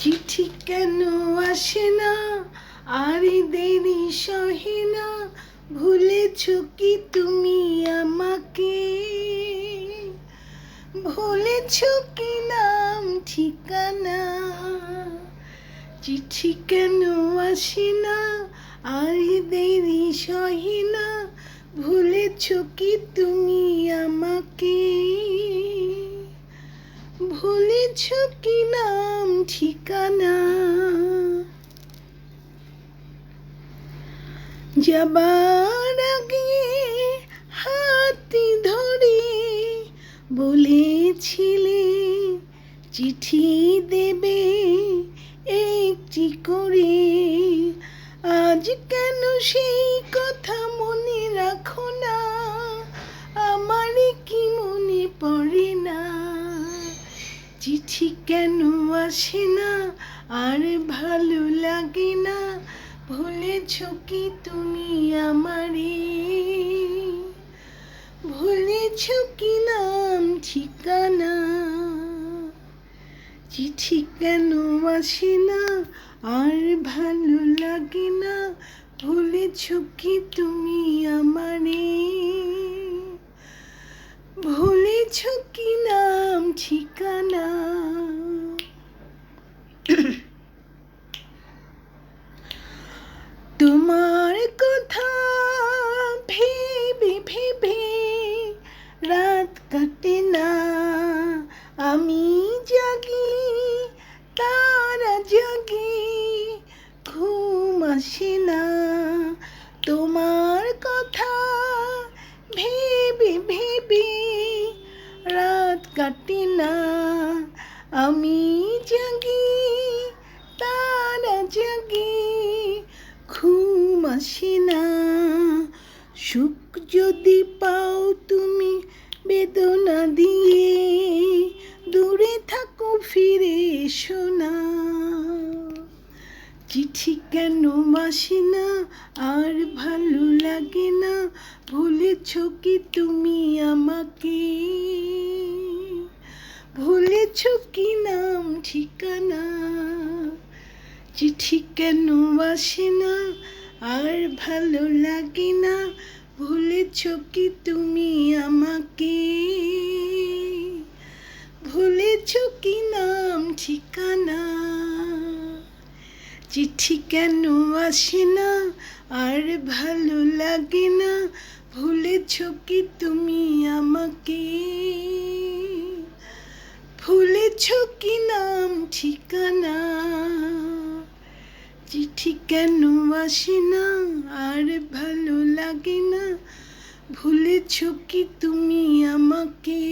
চিঠি কেন আসে না, আর দেরি সহে না, ভুলেছ কি তুমি আমাকে? ভুলেছ কি নাম ঠিকানা? চিঠি কেন আসে না, আর দেরি সহে না, ভুলেছ কি তুমি আমাকে? ভুলেছ কি নাম ঠিকানা? যাবার আগে হাতটি ধরে বলেছিলে চিঠি দেবে একটি করে। আজ কেন সেই কথা মনে রাখো না? আমার কি মনে পড়ে না? চিঠি কেন আসে না, আর ভালো লাগে না, ভুলেছ কি তুমি আমারে? ভুলেছ কি নাম ঠিকানা? চিঠি কেন আসে না, আর ভালো লাগে না, ভুলেছ কি তুমি আমারে? ভুলেছ কি নাম ঠিকানা? তোমার কথা ভেবে ভেবে রাত কাটে না, আমি জাগি তারা জাগি, ঘুম আসে না। তোমার কথা ভেবে ভেবে রাত কাটে না, আমি জাগি তারা জাগি, ঘুম আসে না। সুখ যদি পাও তুমি বেদনা দিয়ে, দূরে থাকো ফিরে এসো না। চিঠি কেন আসে না, আর ভালো লাগে না, ভুলেছ কি তুমি আমাকে? ভুলেছ কি নাম ঠিকানা? চিঠি কেন আসে না, আর ভালো লাগে না, ভুলেছ কি তুমি আমাকে? ভুলেছ কি নাম ঠিকানা? চিঠি কেন আসে না, আর ভালো লাগে না, ভুলেছ কি তুমি আমাকে? ভুলেছ কি নাম ঠিকানা? চিঠি কেন আসে না, আর ভালো লাগে না, ভুলেছ কি তুমি আমাকে?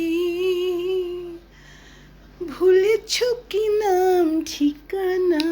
ভুলেছ কি নাম ঠিকানা?